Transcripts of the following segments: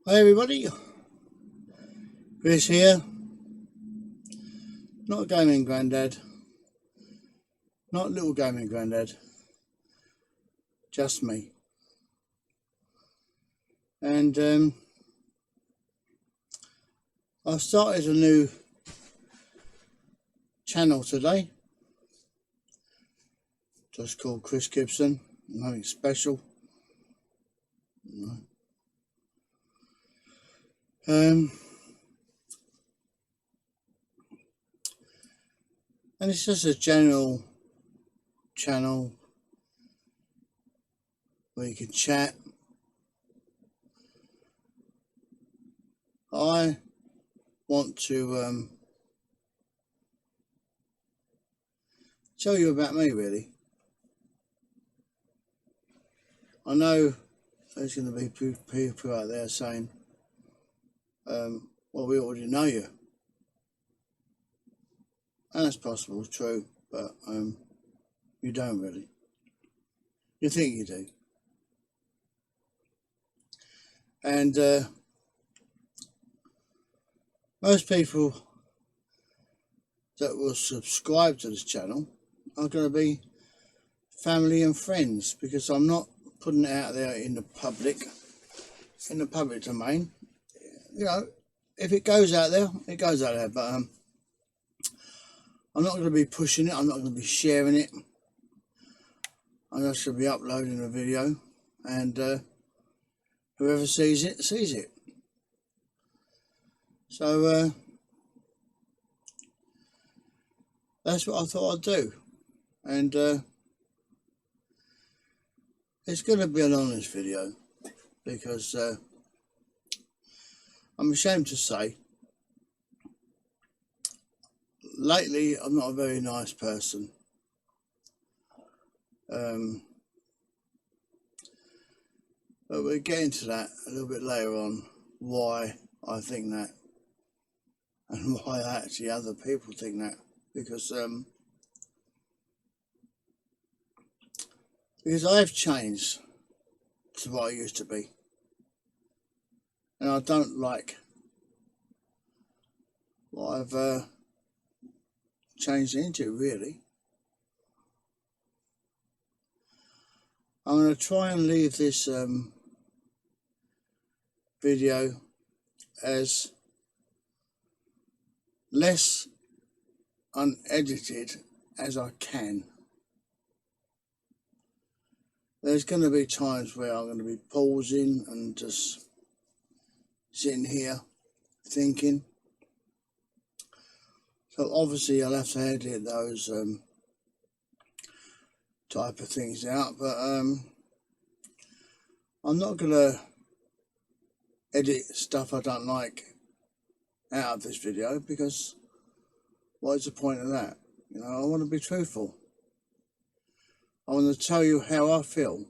Hi everybody, Chris here, not gaming granddad, not little gaming granddad, just me. And I've started a new channel today, just called Chris Gibson, nothing special. And it's just a general channel where you can chat. I want to tell you about me, really. I know there's going to be people out there saying, well, we already know you. And that's possible, true, but you don't really. You think you do. And most people that will subscribe to this channel are going to be family and friends, because I'm not putting it out there in the public domain. You know, if it goes out there, it goes out there, but I'm not going to be pushing it. I'm not going to be sharing it. I'm just going to be uploading a video, and whoever sees it, sees it. So that's what I thought I'd do. And it's going to be an honest video, because I'm ashamed to say, lately I'm not a very nice person. But we'll get into that a little bit later on, why I think that, and why actually other people think that, because I've changed to what I used to be, and I don't like what I've changed into, really. I'm going to try and leave this video as less unedited as I can. There's going to be times where I'm going to be pausing and just sitting here thinking. So obviously I'll have to edit those type of things out, but I'm not going to edit stuff I don't like out of this video, because what is the point of that? You know, I want to be truthful. I want to tell you how I feel.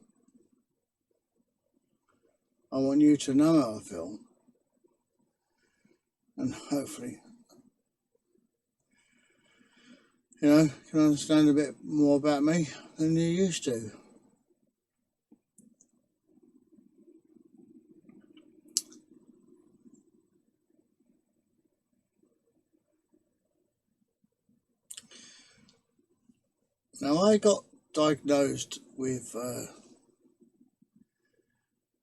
I want you to know how I feel, and hopefully, you know, can understand a bit more about me than you used to. Now, I got diagnosed with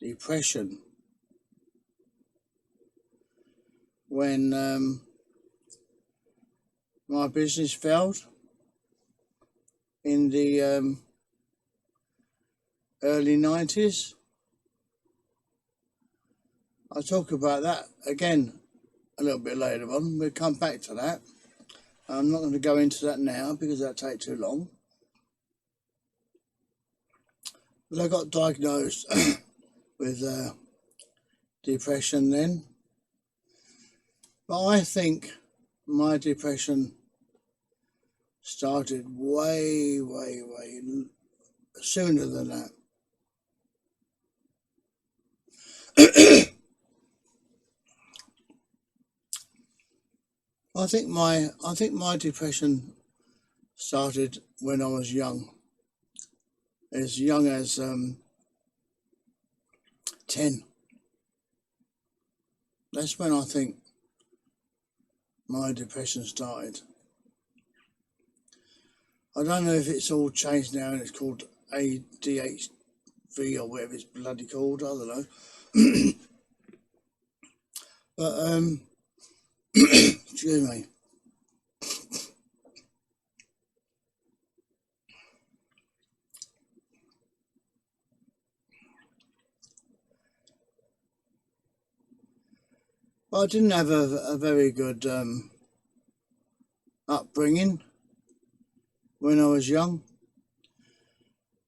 depression when my business failed in the early 90s. I'll talk about that again a little bit later on. We'll come back to that. I'm not going to go into that now because that'll take too long. But I got diagnosed with depression then. But I think my depression started way sooner than that. I think my depression started when I was young, as young as 10. That's when I think my depression started. I don't know if it's all changed now and it's called ADHD or whatever it's bloody called. I don't know. But excuse me. But I didn't have a very good upbringing when I was young,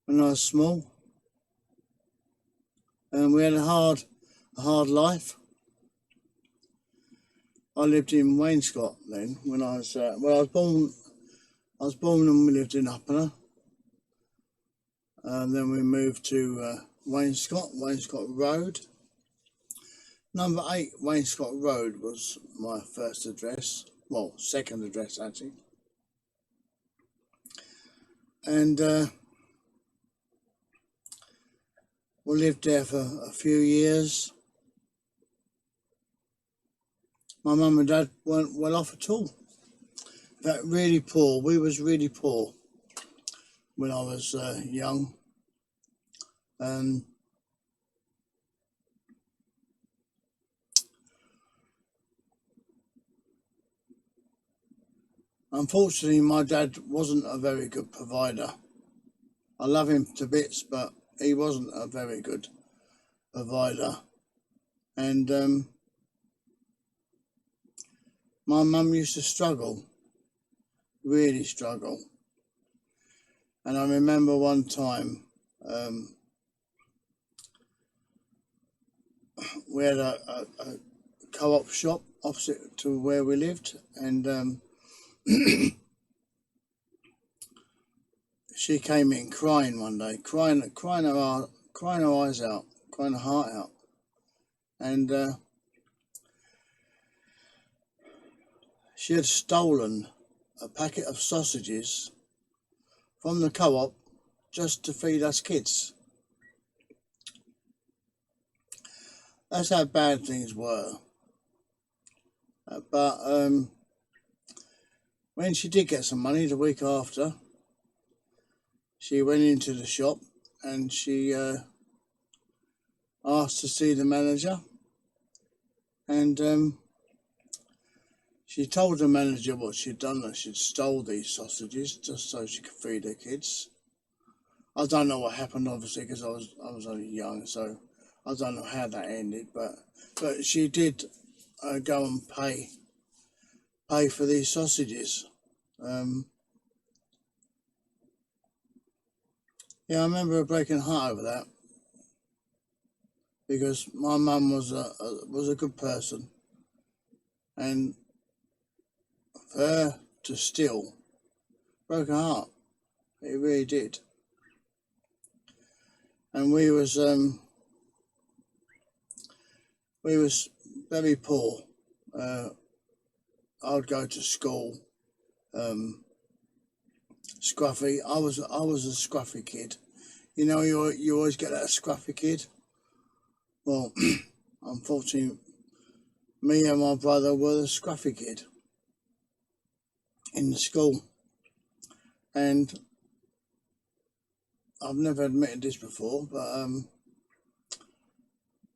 when I was small, and we had a hard life. I lived in Wainscott then when I was I was born. I was born and we lived in Upper. Then we moved to Wainscott Road. Number 8 Wainscott Road was my first address. Well, second address actually. And we lived there for a few years. My mum and dad weren't well off at all. In fact, really poor. We was really poor when I was young. Unfortunately, my dad wasn't a very good provider. I love him to bits, but he wasn't a very good provider. And my mum used to struggle, really struggle. And I remember one time we had a co-op shop opposite to where we lived, and she came in crying one day, crying her eyes out, crying her heart out, and she had stolen a packet of sausages from the co-op just to feed us kids. That's how bad things were. But when she did get some money the week after, she went into the shop and she asked to see the manager, and she told the manager what she'd done, that she'd stole these sausages just so she could feed her kids. I don't know what happened, obviously, because I was only young, so I don't know how that ended. But she did go and pay for these sausages. Yeah, I remember her breaking her heart over that, because my mum was a good person, and for her to steal broke her heart. It really did. And we was very poor. I'd go to school scruffy. I was a scruffy kid. You know, you always get that scruffy kid. Well, unfortunately, me and my brother were the scruffy kid in the school. And I've never admitted this before, but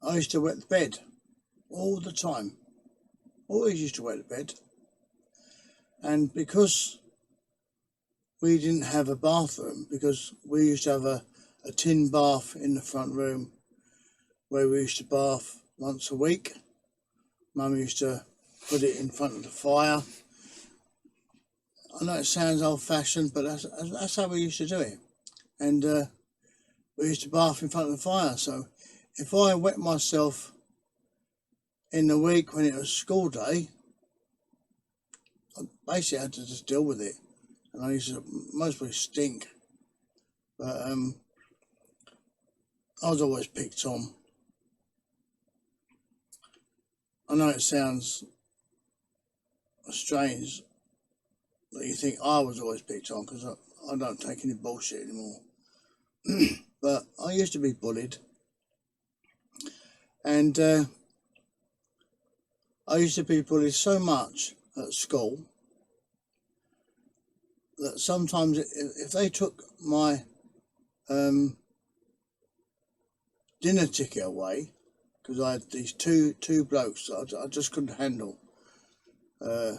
I used to wet the bed all the time. Always used to wet the bed. And because we didn't have a bathroom, because we used to have a tin bath in the front room where we used to bath once a week. Mum used to put it in front of the fire. I know it sounds old-fashioned, but that's how we used to do it. And we used to bath in front of the fire. So if I wet myself in the week when it was school day, I basically had to just deal with it. And I used to mostly stink. But I was always picked on. I know it sounds strange that you think I was always picked on, because I don't take any bullshit anymore. But I used to be bullied, and I used to be bullied so much at school that sometimes if they took my dinner ticket away, because I had these two blokes that I just couldn't handle. I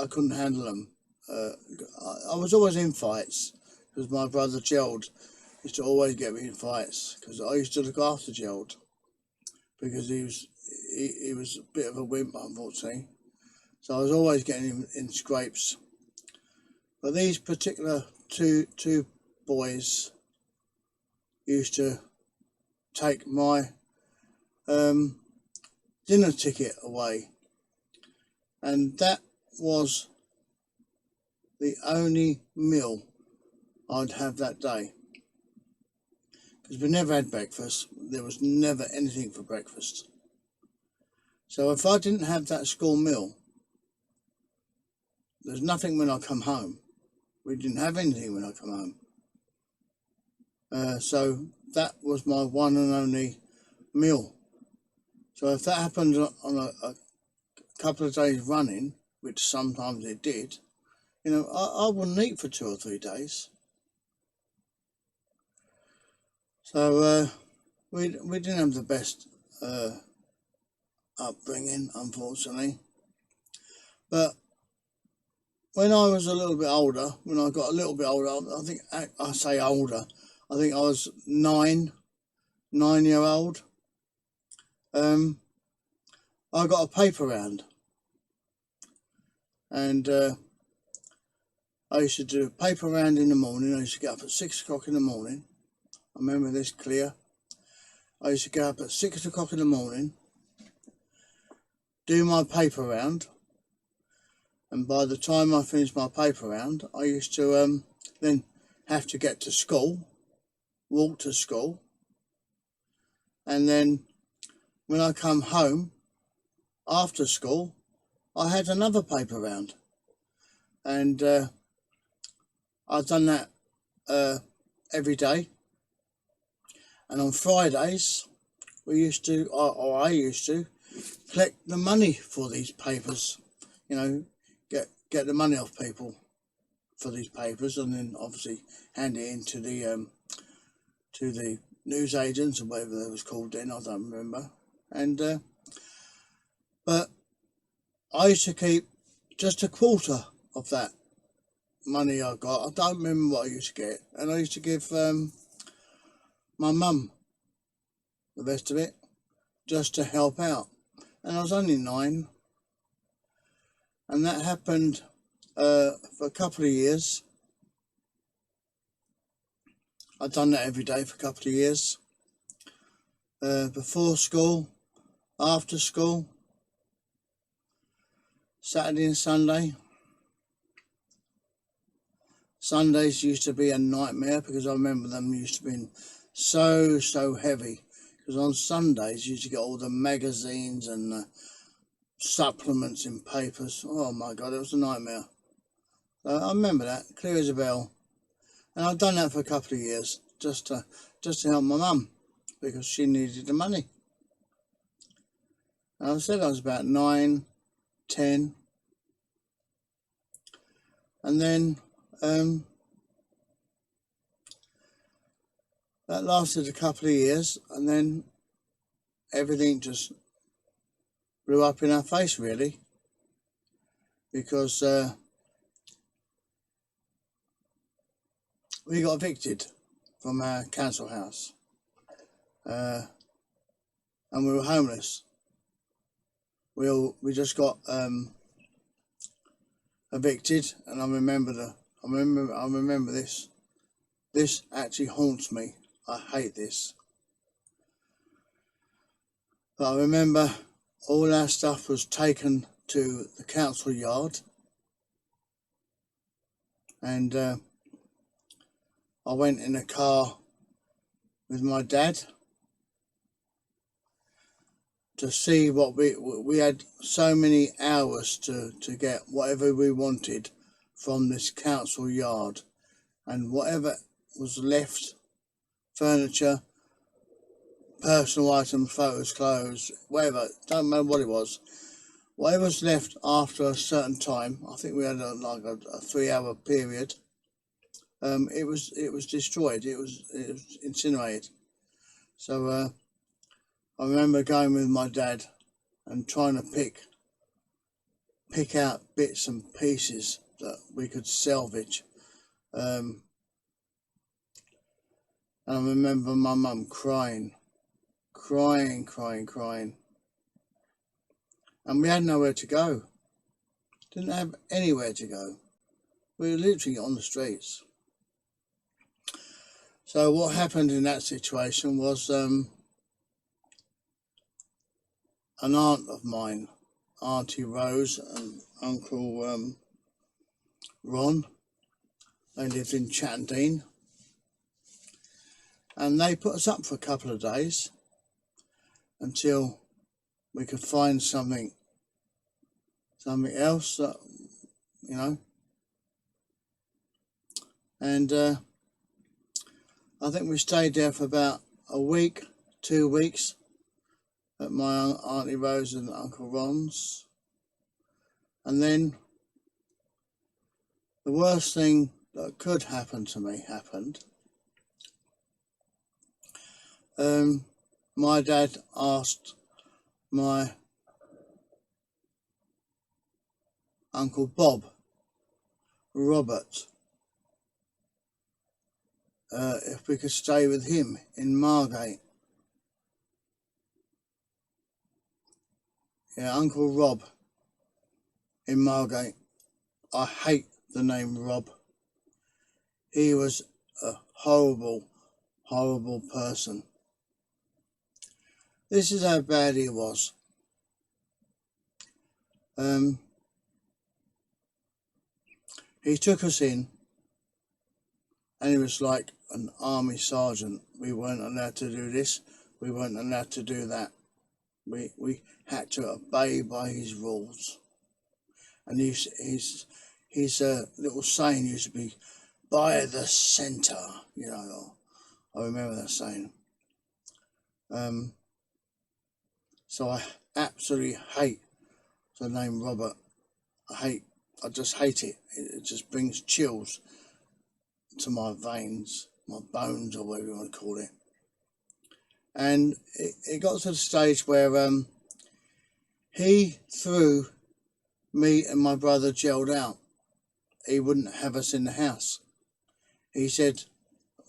couldn't handle them. I was always in fights because my brother Gerald used to always get me in fights because I used to look after Gerald because he was a bit of a wimp, unfortunately. So I was always getting him in scrapes. But these particular two boys used to take my dinner ticket away, and that was the only meal I'd have that day, because we never had breakfast. There was never anything for breakfast. So if I didn't have that school meal, there's nothing when I come home. We didn't have anything when I come home. So that was my one and only meal. So if that happened on a couple of days running, which sometimes it did, you know, I wouldn't eat for 2 or 3 days. So we didn't have the best upbringing, unfortunately. But when I was a little bit older, when I got a little bit older, I think I say older, I think I was 9-year-old. I got a paper round, and I used to do a paper round in the morning. I used to get up at 6 o'clock in the morning. I remember this clear. I used to get up at 6 o'clock in the morning, do my paper round, and by the time I finished my paper round, I used to then have to get to school, walk to school, and then when I come home after school, I had another paper round, and I've done that every day. And on Fridays, we used to, or I used to, collect the money for these papers. You know, get the money off people for these papers, and then obviously hand it in to the news agents or whatever they was called then. I don't remember. And but I used to keep just a quarter of that money I got. I don't remember what I used to get, and I used to give my mum the rest of it just to help out. And I was only 9, and that happened for a couple of years. I'd done that every day for a couple of years, before school, after school, Saturday and Sunday. Sundays used to be a nightmare because I remember them used to be so heavy, because on Sundays you used to get all the magazines and supplements in papers. Oh my God, it was a nightmare. I remember that clear as a bell, and I've done that for a couple of years just to help my mum because she needed the money. And I said I was about 9, 10, and then that lasted a couple of years, and then everything just blew up in our face, really, because we got evicted from our council house, and we were homeless. We just got evicted, and I remember this. This actually haunts me. I hate this. But I remember all our stuff was taken to the council yard, and I went in a car with my dad to see what we had. So many hours to get whatever we wanted from this council yard, and whatever was left, furniture, personal items, photos, clothes, whatever, don't matter what it was. Whatever's left after a certain time, I think we had like a 3-hour period. It was destroyed. It was incinerated. So I remember going with my dad and trying to pick out bits and pieces that we could salvage. And I remember my mum crying. And we had nowhere to go. Didn't have anywhere to go. We were literally on the streets. So what happened in that situation was an aunt of mine, Auntie Rose and Uncle Ron, they lived in Chattendean, and they put us up for a couple of days until we could find something else that, you know. And I think we stayed there for about a week, 2 weeks, at my Auntie Rose and Uncle Ron's. And then the worst thing that could happen to me happened. My dad asked my Uncle Bob, Robert, if we could stay with him in Margate. Yeah, Uncle Rob in Margate. I hate the name Rob. He was a horrible person. This is how bad he was. He took us in, and he was like an army sergeant. We weren't allowed to do this. We weren't allowed to do that. We had to obey by his rules. And his little saying used to be, "By the centre," you know. I remember that saying. So I absolutely hate the name Robert. I just hate it. It just brings chills to my veins, my bones, or whatever you want to call it. And it got to the stage where he threw me and my brother gelled out. He wouldn't have us in the house. He said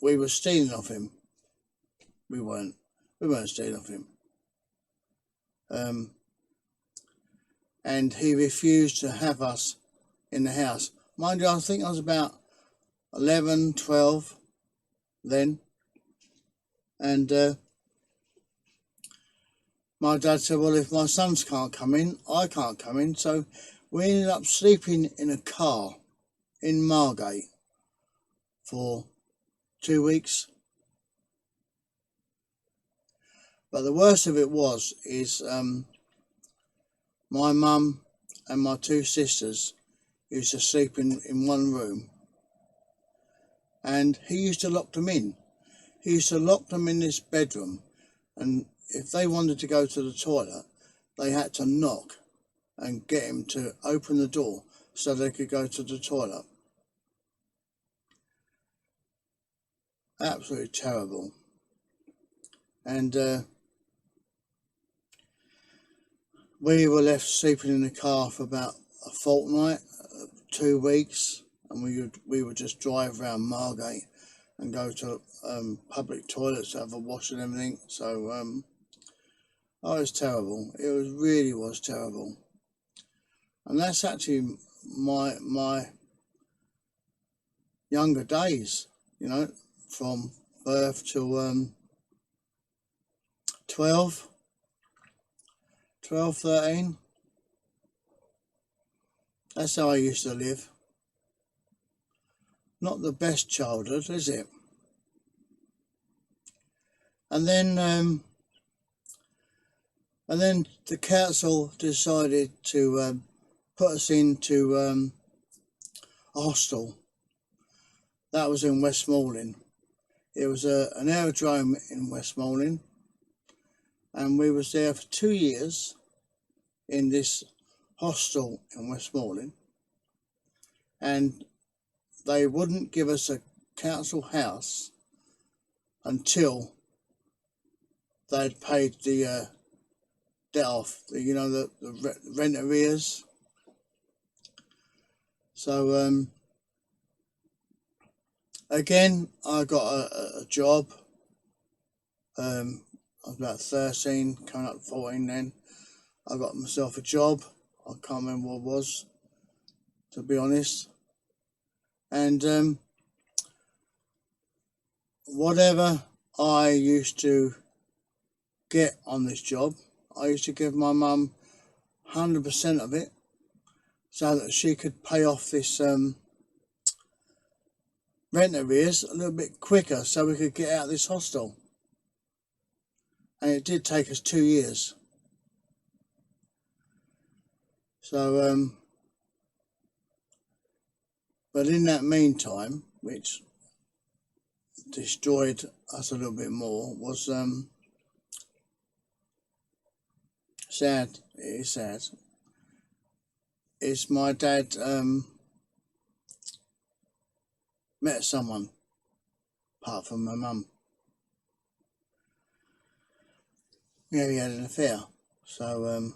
we were stealing off him. We weren't stealing off him. And he refused to have us in the house. Mind you, I think I was about 11, 12 then. And my dad said, well, if my sons can't come in, I can't come in. So we ended up sleeping in a car in Margate for 2 weeks. But the worst of it is my mum and my 2 sisters used to sleep in one room, and he used to lock them in. He used to lock them in this bedroom, and if they wanted to go to the toilet, they had to knock and get him to open the door so they could go to the toilet. Absolutely terrible. And we were left sleeping in the car for about a fortnight, 2 weeks, and we would just drive around Margate and go to public toilets to have a wash and everything. So oh, it was terrible. It really was terrible. And that's actually my younger days, you know, from birth to 12, 13. That's how I used to live. Not the best childhood, is it? And then the council decided to put us into a hostel. That was in Westmoreland. It was an aerodrome in Westmoreland, and we was there for 2 years in this hostel in Westmoreland, and they wouldn't give us a council house until they'd paid the debt off, the rent arrears. So again, I got a job. I was about 13, coming up to 14 then. I got myself a job. I can't remember what it was, to be honest. And whatever I used to get on this job, I used to give my mum 100% of it so that she could pay off this rent arrears a little bit quicker so we could get out of this hostel. And it did take us 2 years. So, but in that meantime, which destroyed us a little bit more, was sad. It is sad. Is my dad met someone apart from my mum. Yeah, he had an affair. So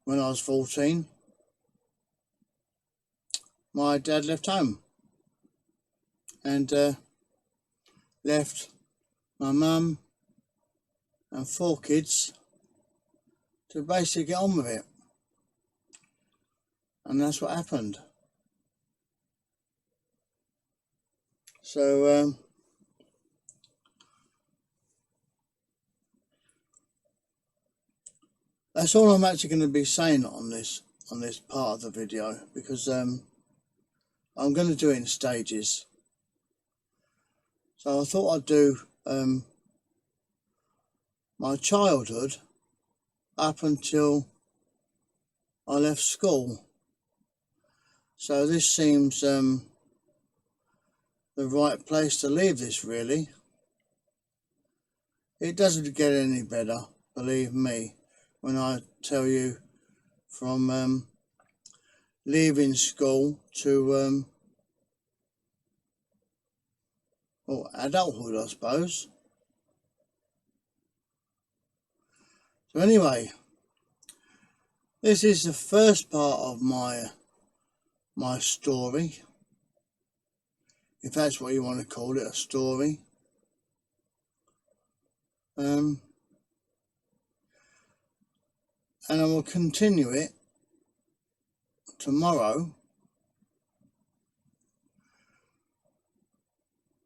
when I was 14, my dad left home and left my mum and 4 kids to basically get on with it. And that's what happened. So that's all I'm actually going to be saying on this part of the video, because I'm going to do it in stages. So I thought I'd do my childhood up until I left school. So this seems the right place to leave this, really. It doesn't get any better, believe me, when I tell you, from leaving school to well, adulthood, I suppose. So anyway, this is the first part of my story, if that's what you want to call it, a story. And I will continue it tomorrow.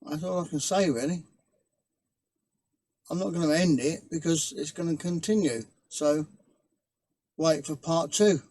That's all I can say, really. I'm not going to end it because it's going to continue. So wait for part 2.